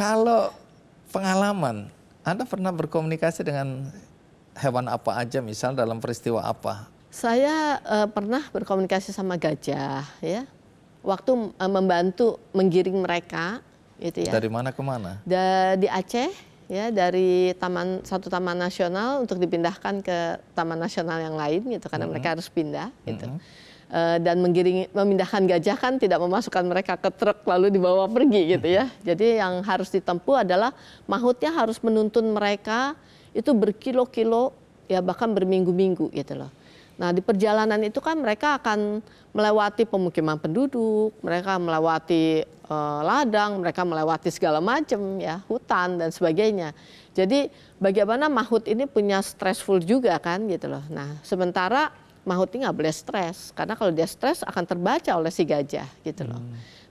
Kalau pengalaman, Anda pernah berkomunikasi dengan hewan apa aja, misal dalam peristiwa apa? Saya pernah berkomunikasi sama gajah, ya. Waktu membantu menggiring mereka, gitu ya. Dari mana ke mana? Di Aceh, ya, dari satu taman nasional untuk dipindahkan ke taman nasional yang lain, gitu, karena mereka harus pindah, gitu. Dan memindahkan gajah kan tidak memasukkan mereka ke truk lalu dibawa pergi, gitu ya. Jadi yang harus ditempuh adalah mahutnya harus menuntun mereka itu berkilo-kilo, ya, bahkan berminggu-minggu, gitu loh. Nah, di perjalanan itu kan mereka akan melewati pemukiman penduduk, mereka melewati ladang, mereka melewati segala macam, ya, hutan dan sebagainya. Jadi bagaimana mahut ini punya stressful juga kan, gitu loh. Nah, sementara mahut ini nggak boleh stres, karena kalau dia stres akan terbaca oleh si gajah, gitu loh.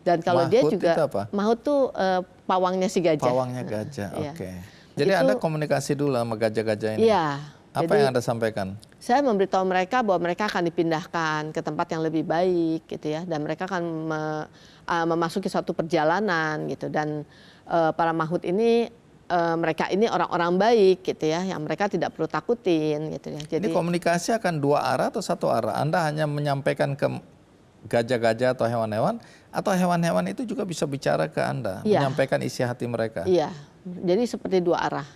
Dan kalau dia juga mahut tuh pawangnya si gajah. Pawangnya gajah, Iya. oke. Jadi Anda komunikasi dulu sama gajah-gajah ini? Iya. Apa yang Anda sampaikan? Saya memberitahu mereka bahwa mereka akan dipindahkan ke tempat yang lebih baik, gitu ya, dan mereka akan memasuki suatu perjalanan, gitu. Dan para mahut ini mereka ini orang-orang baik, gitu ya, yang mereka tidak perlu takutin, gitu ya. Jadi ini komunikasi akan dua arah atau satu arah? Anda hanya menyampaikan ke gajah-gajah atau hewan-hewan, atau hewan-hewan itu juga bisa bicara ke Anda, menyampaikan isi hati mereka? Iya, jadi seperti dua arah.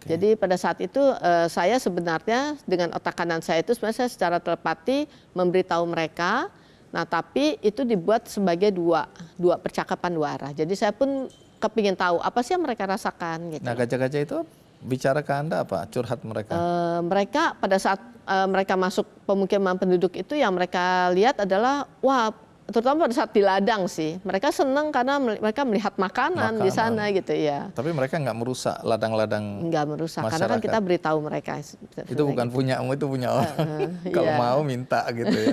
Jadi pada saat itu saya sebenarnya dengan otak kanan saya itu sebenarnya saya secara telepati memberitahu mereka. Nah, tapi itu dibuat sebagai dua percakapan dua arah. Jadi saya pun kepingin tahu apa sih yang mereka rasakan, gitu. Nah, gajah-gajah itu bicara ke Anda apa? Curhat mereka? Mereka pada saat mereka masuk pemukiman penduduk itu yang mereka lihat adalah, wah, terutama pada saat di ladang sih, mereka senang karena mereka melihat makanan di sana, gitu ya. Tapi mereka nggak merusak ladang-ladang. Nggak merusak, masyarakat. Karena kan kita beritahu mereka. Itu bukan punyamu, itu punya orang. Kalau mau minta, gitu ya.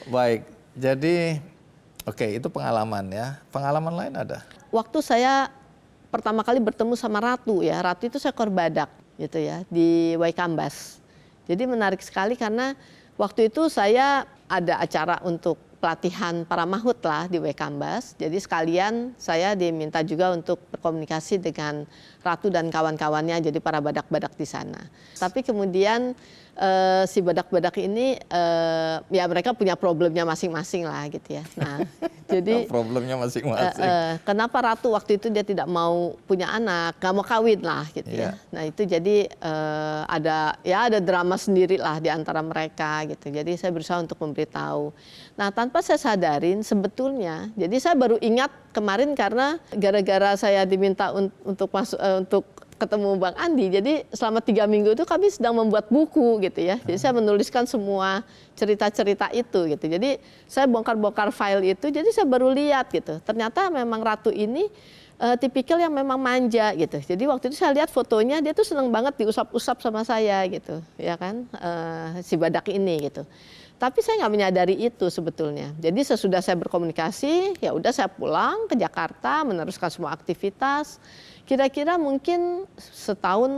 Baik, jadi oke, itu pengalaman ya. Pengalaman lain ada? Waktu saya pertama kali bertemu sama ratu, ya, ratu itu seekor badak, gitu ya, di Waikambas. Jadi menarik sekali karena waktu itu saya ada acara untuk pelatihan para mahut lah di Waikambas. Jadi sekalian saya diminta juga untuk berkomunikasi dengan ratu dan kawan-kawannya, jadi para badak-badak di sana. Tapi kemudian si badak-badak ini ya mereka punya problemnya masing-masing lah, gitu ya. Nah, jadi problemnya masing-masing. Kenapa ratu waktu itu dia tidak mau punya anak, nggak mau kawin lah, gitu ya. Nah, itu jadi ada drama sendiri lah di antara mereka, gitu. Jadi saya berusaha untuk memberitahu. Nah, tanpa saya sadarin sebetulnya, jadi saya baru ingat kemarin karena gara-gara saya diminta untuk masuk untuk ketemu Bang Andi. Jadi selama 3 minggu itu kami sedang membuat buku, gitu ya. Jadi saya menuliskan semua cerita-cerita itu, gitu. Jadi saya bongkar-bongkar file itu, jadi saya baru lihat, gitu. Ternyata memang ratu ini tipikal yang memang manja, gitu. Jadi waktu itu saya lihat fotonya, dia tuh seneng banget diusap-usap sama saya, gitu, ya kan, si badak ini, gitu. Tapi saya nggak menyadari itu sebetulnya. Jadi sesudah saya berkomunikasi, ya udah saya pulang ke Jakarta, meneruskan semua aktivitas. Kira-kira mungkin setahun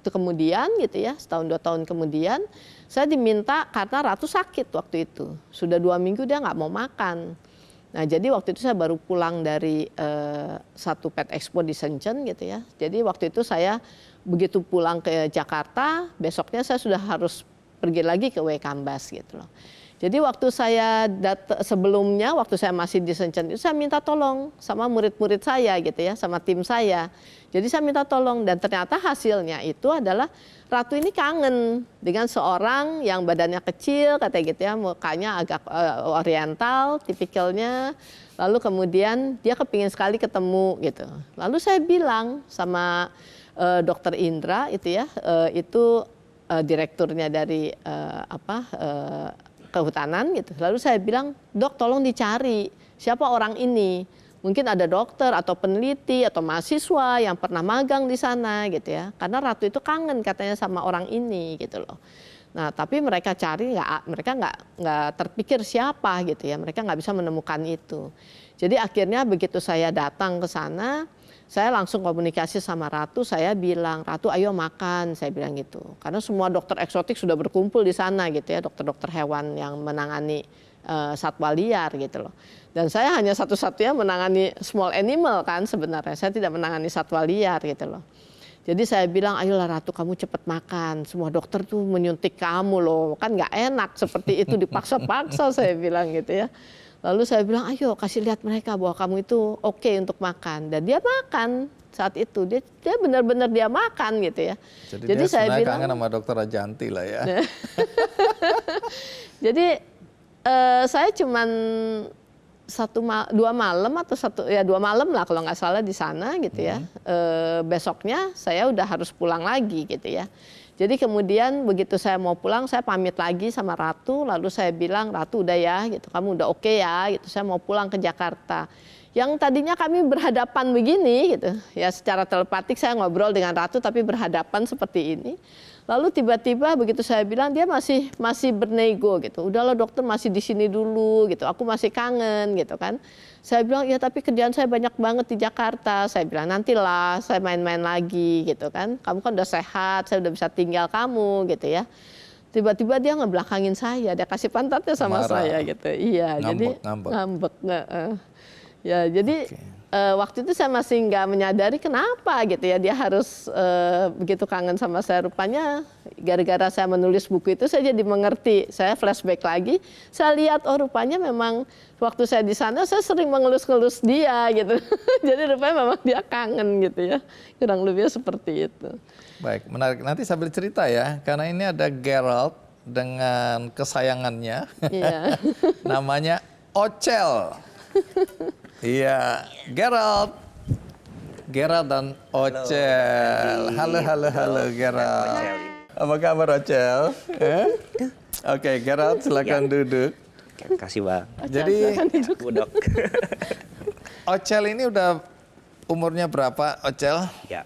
kemudian, gitu ya, setahun 2 tahun kemudian, saya diminta karena ratu sakit waktu itu. Sudah 2 minggu dia nggak mau makan. Nah, jadi waktu itu saya baru pulang dari satu pet expo di Shenzhen, gitu ya. Jadi waktu itu saya begitu pulang ke Jakarta, besoknya saya sudah harus pergi lagi ke Waikambas, gitu loh. Jadi waktu saya sebelumnya, waktu saya masih di Shenzhen itu saya minta tolong sama murid-murid saya, gitu ya, sama tim saya. Jadi saya minta tolong dan ternyata hasilnya itu adalah ratu ini kangen dengan seorang yang badannya kecil, katanya gitu ya, mukanya agak oriental, tipikalnya. Lalu kemudian dia kepingin sekali ketemu, gitu. Lalu saya bilang sama Dokter Indra itu ya, itu direkturnya dari kehutanan, gitu. Lalu saya bilang, Dok, tolong dicari siapa orang ini. Mungkin ada dokter atau peneliti atau mahasiswa yang pernah magang di sana, gitu ya. Karena ratu itu kangen katanya sama orang ini, gitu loh. Nah, tapi mereka cari mereka nggak terpikir siapa, gitu ya. Mereka nggak bisa menemukan itu. Jadi akhirnya begitu saya datang ke sana, saya langsung komunikasi sama ratu, saya bilang, Ratu ayo makan, saya bilang gitu. Karena semua dokter eksotik sudah berkumpul di sana, gitu ya, dokter-dokter hewan yang menangani satwa liar gitu loh. Dan saya hanya satu-satunya menangani small animal kan sebenarnya. Saya tidak menangani satwa liar gitu loh. Jadi saya bilang, ayolah Ratu kamu cepat makan. Semua dokter tuh menyuntik kamu loh. Kan nggak enak seperti itu dipaksa-paksa saya bilang gitu ya. Lalu saya bilang, ayo kasih lihat mereka bahwa kamu itu oke untuk makan. Dan dia makan saat itu. Dia benar-benar dia makan gitu ya. Jadi dia saya sebenarnya bilang, kangen sama dokter Rajanti lah ya. Jadi saya cuman 2 malam atau 2 malam lah kalau nggak salah di sana gitu ya. Besoknya saya udah harus pulang lagi gitu ya. Jadi kemudian begitu saya mau pulang saya pamit lagi sama Ratu, lalu saya bilang, Ratu udah ya gitu, kamu udah oke ya gitu, saya mau pulang ke Jakarta. Yang tadinya kami berhadapan begini gitu ya, secara telepatik saya ngobrol dengan Ratu tapi berhadapan seperti ini. Lalu tiba-tiba begitu saya bilang, dia masih bernego gitu. Udahlah dokter, masih di sini dulu gitu. Aku masih kangen gitu kan. Saya bilang, ya tapi kerjaan saya banyak banget di Jakarta. Saya bilang, nantilah saya main-main lagi gitu kan. Kamu kan udah sehat, saya udah bisa tinggal kamu gitu ya. Tiba-tiba dia ngebelakangin saya, dia kasih pantatnya sama Marah. saya gitu. Iya, ngambek. Ya, jadi waktu itu saya masih nggak menyadari kenapa gitu ya dia harus begitu kangen sama saya. Rupanya gara-gara saya menulis buku itu saya jadi mengerti. Saya flashback lagi, saya lihat oh rupanya memang waktu saya di sana saya sering mengelus-ngelus dia gitu. Jadi rupanya memang dia kangen gitu ya. Kurang lebih seperti itu. Baik, menarik. Nanti sambil cerita ya, karena ini ada Gerald dengan kesayangannya. Iya. Namanya Ocel. Iya, Gerald dan Ocel. Halo Gerald. Apa kabar Ocel? Oke, Gerald silakan duduk. Terima kasih Bang. Jadi Bu Dok. Ocel ini udah umurnya berapa Ocel? Ya,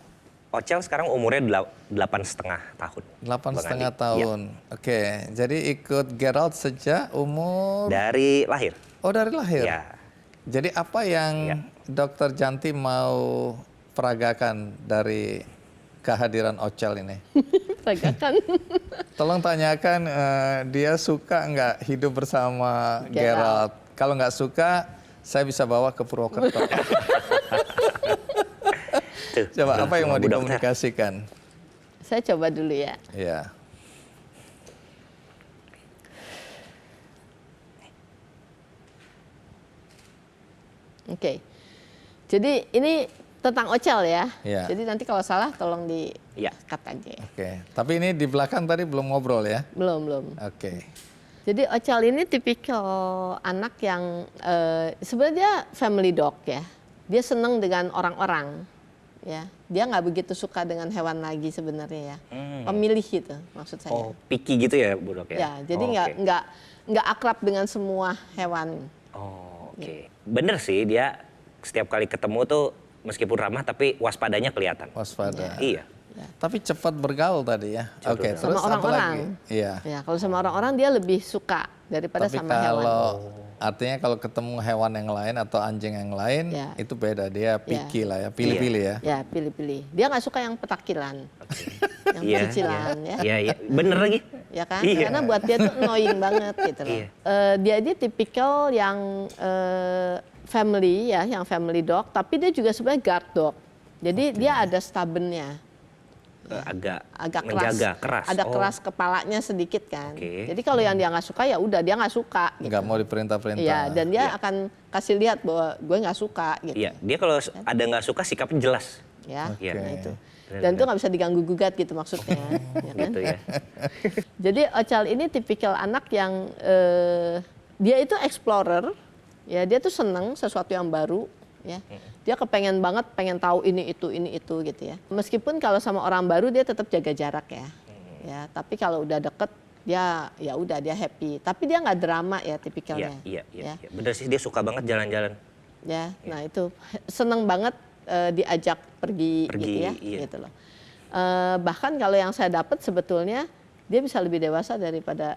Ocel sekarang umurnya 8,5 tahun. 8,5 tahun. Oke, jadi ikut Gerald sejak umur? Dari lahir. Oh dari lahir? Ya. Jadi apa yang Dokter Janti mau peragakan dari kehadiran Ocel ini? Peragakan. Tolong tanyakan dia suka nggak hidup bersama Gerald. Kalau nggak suka, saya bisa bawa ke Purwokerto. Coba apa yang mau dikomunikasikan? Saya coba dulu ya. Iya. Oke. Jadi ini tentang Ocel ya. Iya. Jadi nanti kalau salah tolong di cut aja. Oke. Tapi ini di belakang tadi belum ngobrol ya? Belum. Oke. Jadi Ocel ini tipikal anak yang sebenarnya dia family dog ya. Dia senang dengan orang-orang. Ya, dia nggak begitu suka dengan hewan lagi sebenarnya ya. Pemilih gitu maksud saya. Oh, picky gitu ya Bu Dok ya? Ya, jadi nggak akrab dengan semua hewan. Oh, oke. Bener sih dia setiap kali ketemu tuh meskipun ramah tapi waspadanya kelihatan. Waspada. Iya. Ya. Tapi cepat bergaul tadi ya. Oke, terus sama apa orang-orang. lagi? Iya. Ya, kalau sama orang-orang dia lebih suka daripada Tapi sama hewan. kalau artinya kalau ketemu hewan yang lain atau anjing yang lain itu beda, dia picky lah ya, pilih-pilih ya. Ya, pilih-pilih. Dia nggak suka yang petakilan. Yang cicilan ya. Iya, bener lagi. Ya kan? Karena buat dia tuh annoying banget gitu loh. Dia tipikal yang family ya, yang family dog, tapi dia juga sebenarnya guard dog. Jadi dia ada stubbornnya. Agak menjaga, keras. Ada keras kepalanya sedikit kan. Okay. Jadi kalau yang dia nggak suka ya udah dia nggak suka. Gitu. Nggak mau diperintah-perintah. Iya, dan dia akan kasih lihat bahwa gue nggak suka. Gitu. Iya, dia kalau ada nggak suka sikapnya jelas. Ya, Okay. nah itu. Dan itu nggak bisa diganggu gugat gitu maksudnya. Ya kan? Gitu ya. Jadi Ocel ini tipikal anak yang dia itu explorer. Ya, dia tuh seneng sesuatu yang baru. Ya, dia kepengen banget, pengen tahu ini itu gitu ya. Meskipun kalau sama orang baru dia tetap jaga jarak ya. Ya, tapi kalau udah deket dia ya udah dia happy. Tapi dia nggak drama ya tipikalnya. Iya. Bener sih dia suka banget jalan-jalan. Ya, nah itu seneng banget diajak pergi gitu ya, gitu loh. Bahkan kalau yang saya dapat sebetulnya dia bisa lebih dewasa daripada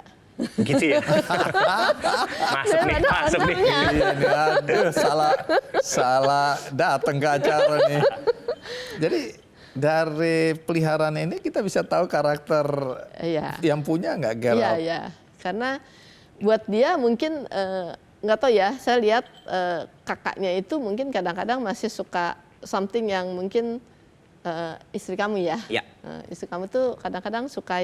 gitu ya. masuk nih. Aduh, salah datang ke acara nih. Jadi dari peliharaan ini kita bisa tahu karakter yang punya nggak Gerald? Iya. Karena buat dia mungkin nggak tahu ya, saya lihat kakaknya itu mungkin kadang-kadang masih suka something yang mungkin istri kamu ya. Ya. Istri kamu tuh kadang-kadang suka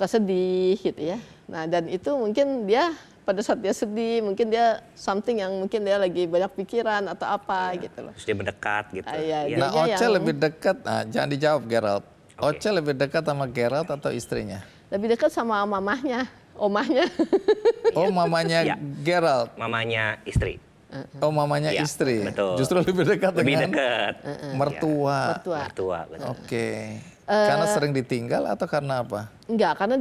sedih gitu ya. Nah, dan itu mungkin dia pada saat dia sedih, mungkin dia something yang mungkin dia lagi banyak pikiran atau apa gitu loh. Terus dia mendekat gitu. Iya, Iya. Nah, Dianya Oce yang- lebih dekat, nah, jangan dijawab Gerald. Oke. Oce lebih dekat sama Gerald atau istrinya? Lebih dekat sama mamahnya, omahnya. Oh, mamanya Iya. Gerald. Mamanya istri. Oh, mamanya Iya, istri. betul. Justru lebih dekat Lebih dengan dekat. mertua. Mertua. Mertua, betul. Oke. Karena sering ditinggal atau karena apa? Enggak, karena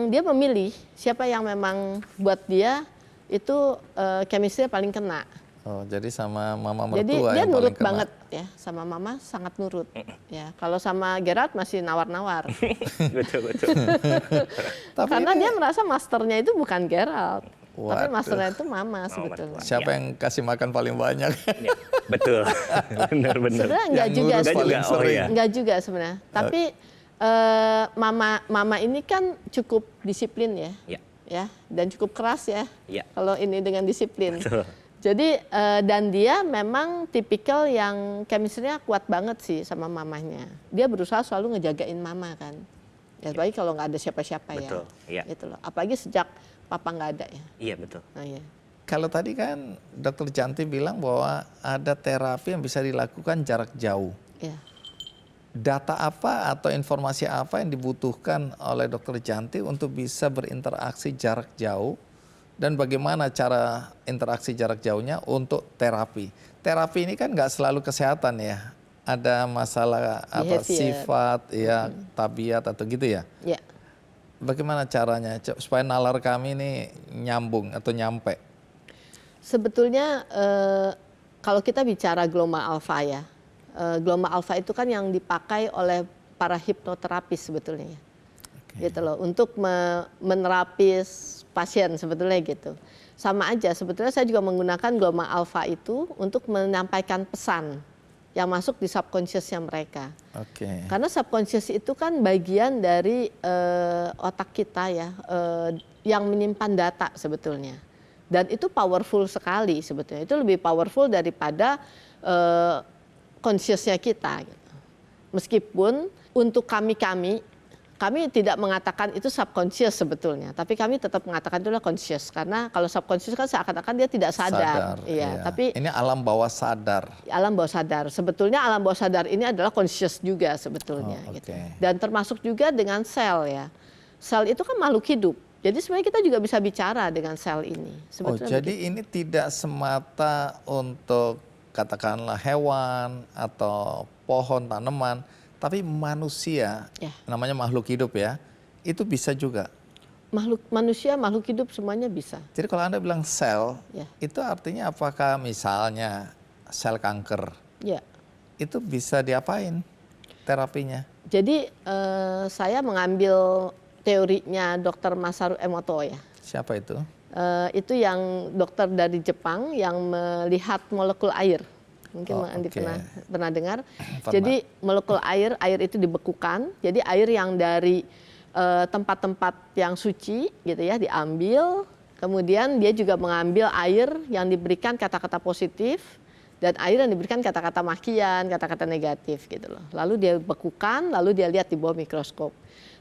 dia memilih siapa yang memang buat dia itu chemistry paling kena. Oh, jadi sama mama mertua Jadi dia yang nurut paling kena. banget ya, sama mama sangat nurut. Ya, kalau sama Gerard masih nawar-nawar. Betul, betul. Tapi Karena dia merasa masternya itu bukan Gerald, tapi Waduh. masternya itu mama sebetulnya. Siapa yang kasih makan paling banyak? Ya, betul. Benar-benar. Sebenarnya enggak Yang juga ngurus sih. paling Oh, sering. iya. Enggak juga sebenarnya. Tapi mama ini kan cukup disiplin ya. Ya. Ya, dan cukup keras ya. Ya. Kalau ini dengan disiplin. Betul. Jadi dan dia memang tipikal yang chemistry-nya kuat banget sih sama mamanya. Dia berusaha selalu ngejagain mama kan. Ya apalagi kalau nggak ada siapa-siapa ya. Betul, iya. Gitu loh. Apalagi sejak papa nggak ada ya. Iya, betul. Nah, ya. Kalau tadi kan Dokter Janti bilang bahwa ada terapi yang bisa dilakukan jarak jauh. Ya. Data apa atau informasi apa yang dibutuhkan oleh Dokter Janti untuk bisa berinteraksi jarak jauh dan bagaimana cara interaksi jarak jauhnya untuk terapi? Terapi ini kan nggak selalu kesehatan ya, ada masalah apa Behavior. sifat, ya tabiat atau gitu ya. Ya. Bagaimana caranya supaya nalar kami ini nyambung atau nyampe? Sebetulnya kalau kita bicara gelombang alfa ya, gelombang alfa itu kan yang dipakai oleh para hipnoterapis sebetulnya ya. Gitu loh, untuk menerapis pasien sebetulnya gitu. Sama aja sebetulnya saya juga menggunakan gelombang alfa itu untuk menyampaikan pesan yang masuk di subconsciousnya mereka. Oke. Karena subconscious itu kan bagian dari otak kita ya, yang menyimpan data sebetulnya. Dan itu powerful sekali sebetulnya. Itu lebih powerful daripada consciousnya kita. Gitu. Meskipun untuk kami tidak mengatakan itu subconscious sebetulnya, tapi kami tetap mengatakan itu adalah conscious karena kalau subconscious kan seakan-akan dia tidak sadar. Iya, tapi ini alam bawah sadar. alam bawah sadar. Sebetulnya alam bawah sadar ini adalah conscious juga sebetulnya. Oh, Gitu. oke. Dan termasuk juga dengan sel ya. Sel itu kan makhluk hidup. Jadi sebenarnya kita juga bisa bicara dengan sel ini. Oh, jadi ini tidak semata untuk katakanlah hewan atau pohon, tanaman, tapi manusia, Ya. namanya makhluk hidup ya, itu bisa juga. Manusia, makhluk hidup semuanya bisa. Jadi kalau Anda bilang sel, Ya. itu artinya apakah misalnya sel kanker, Ya. itu bisa diapain terapinya? Jadi saya mengambil teorinya Dr. Masaru Emoto ya. Siapa itu? Itu yang dokter dari Jepang yang melihat molekul air. Mungkin Oh, Andi oke. pernah dengar. Pernah. Jadi molekul air itu dibekukan. Jadi air yang dari tempat-tempat yang suci gitu ya diambil. Kemudian dia juga mengambil air yang diberikan kata-kata positif dan air yang diberikan kata-kata makian, kata-kata negatif gitu loh. Lalu dia bekukan, lalu dia lihat di bawah mikroskop.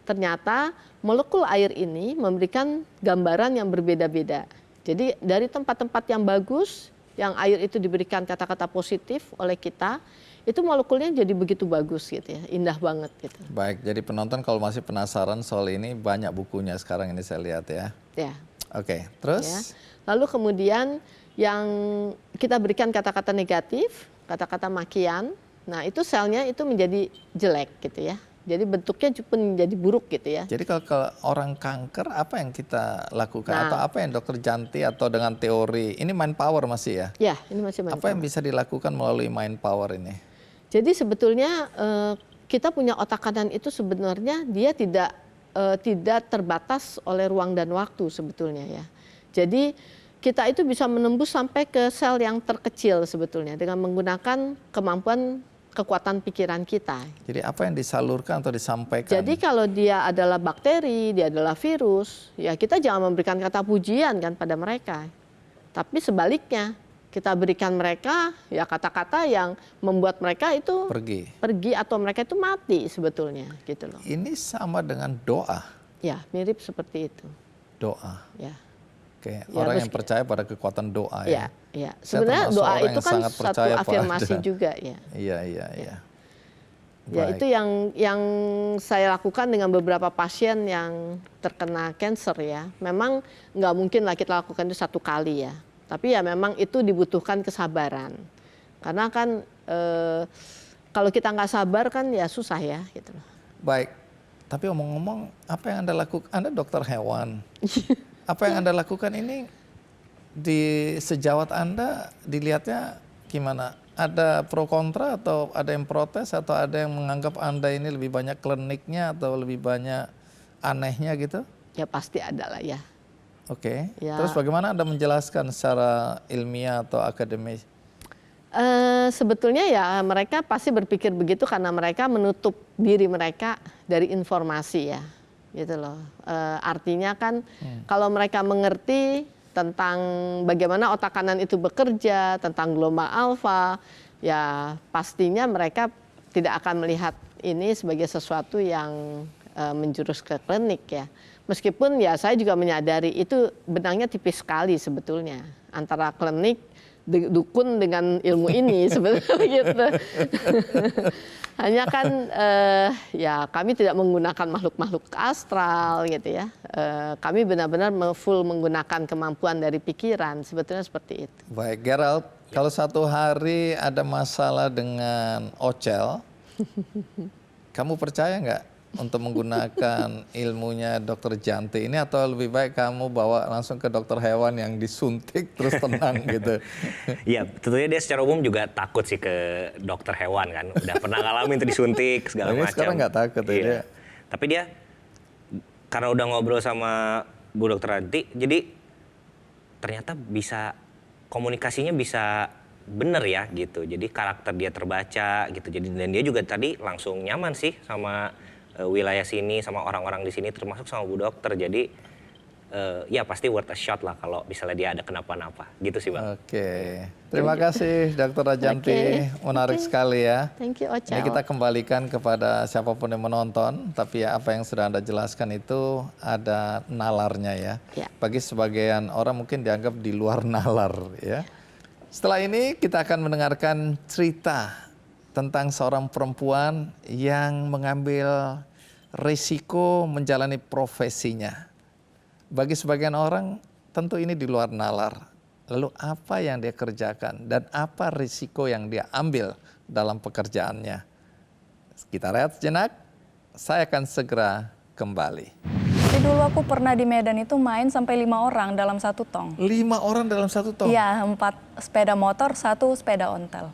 Ternyata molekul air ini memberikan gambaran yang berbeda-beda. Jadi dari tempat-tempat yang bagus, yang air itu diberikan kata-kata positif oleh kita, itu molekulnya jadi begitu bagus gitu ya, indah banget gitu. Baik, jadi penonton kalau masih penasaran soal ini banyak bukunya sekarang ini saya lihat ya. Ya. Oke, Ya. terus? Lalu kemudian yang kita berikan kata-kata negatif, kata-kata makian, nah itu selnya itu menjadi jelek gitu ya. Jadi bentuknya pun menjadi buruk gitu ya. Jadi kalau ke orang kanker apa yang kita lakukan Nah. atau apa yang Dokter Janti atau dengan teori ini mind power masih ya? Ya, ini masih banyak. Apa yang bisa dilakukan melalui mind power ini? Jadi sebetulnya kita punya otak kanan itu sebenarnya dia tidak terbatas oleh ruang dan waktu sebetulnya ya. Jadi kita itu bisa menembus sampai ke sel yang terkecil sebetulnya dengan menggunakan kemampuan kekuatan pikiran kita. Jadi apa yang disalurkan atau disampaikan? Jadi kalau dia adalah bakteri, dia adalah virus, ya kita jangan memberikan kata pujian kan pada mereka. Tapi sebaliknya, kita berikan mereka ya kata-kata yang membuat mereka itu pergi atau mereka itu mati sebetulnya gitu loh. Ini sama dengan doa. Ya, mirip seperti itu. Doa. Ya. Oke, Ya, orang yang percaya pada kekuatan doa ya. Ya. Saya Sebenarnya termasuk doa orang itu yang kan sangat satu percaya afirmasi pada- juga ya. Iya. Ya, Baik. itu yang saya lakukan dengan beberapa pasien yang terkena kanker ya. Memang nggak mungkin lah kita lakukan itu satu kali ya. Tapi ya memang itu dibutuhkan kesabaran. Karena kan kalau kita nggak sabar kan ya susah ya gitu loh. Baik, tapi omong-omong apa yang Anda lakukan, Anda dokter hewan. Apa yang Anda lakukan ini di sejawat Anda dilihatnya gimana? Ada pro kontra atau ada yang protes atau ada yang menganggap Anda ini lebih banyak kliniknya atau lebih banyak anehnya gitu? Ya pasti ada lah ya. Oke. Ya. Terus bagaimana Anda menjelaskan secara ilmiah atau akademis? Sebetulnya ya mereka pasti berpikir begitu karena mereka menutup diri mereka dari informasi ya, gitu loh. Artinya kan kalau mereka mengerti tentang bagaimana otak kanan itu bekerja, tentang gelombang alfa, ya pastinya mereka tidak akan melihat ini sebagai sesuatu yang menjurus ke klinik ya. Meskipun ya saya juga menyadari itu benangnya tipis sekali sebetulnya antara klinik dukun dengan ilmu ini sebetulnya gitu. Hanya kan ya kami tidak menggunakan makhluk-makhluk astral gitu ya. Kami benar-benar full menggunakan kemampuan dari pikiran, sebetulnya seperti itu. Baik, Gerald, kalau satu hari ada masalah dengan Ocel, kamu percaya nggak untuk menggunakan ilmunya dokter Janti ini atau lebih baik kamu bawa langsung ke dokter hewan yang disuntik terus tenang gitu? Ya, tentunya dia secara umum juga takut sih ke dokter hewan kan. Udah pernah ngalamin tuh disuntik segala Ini macam. sekarang nggak takut ya dia? Tapi dia karena udah ngobrol sama Bu Dokter Janti, jadi ternyata bisa komunikasinya bisa bener ya gitu. Jadi karakter dia terbaca gitu. Jadi dan dia juga tadi langsung nyaman sih sama wilayah sini, sama orang-orang di sini, termasuk sama Bu Dokter. Jadi ya pasti worth a shot lah kalau misalnya dia ada kenapa-napa. Gitu sih Bang. Oke, terima kasih Dokter Rajanti, menarik sekali ya. Thank you Ocel. Ini kita kembalikan kepada siapapun yang menonton, tapi ya apa yang sudah Anda jelaskan itu ada nalarnya ya. Ya. Bagi sebagian orang mungkin dianggap di luar nalar ya. Setelah ini kita akan mendengarkan cerita tentang seorang perempuan yang mengambil risiko menjalani profesinya. Bagi sebagian orang tentu ini di luar nalar. Lalu apa yang dia kerjakan dan apa risiko yang dia ambil dalam pekerjaannya? Kita rehat sejenak, saya akan segera kembali. Jadi dulu aku pernah di Medan itu main sampai 5 orang dalam satu tong. 5 orang dalam satu tong? Iya, 4 sepeda motor, 1 sepeda ontel.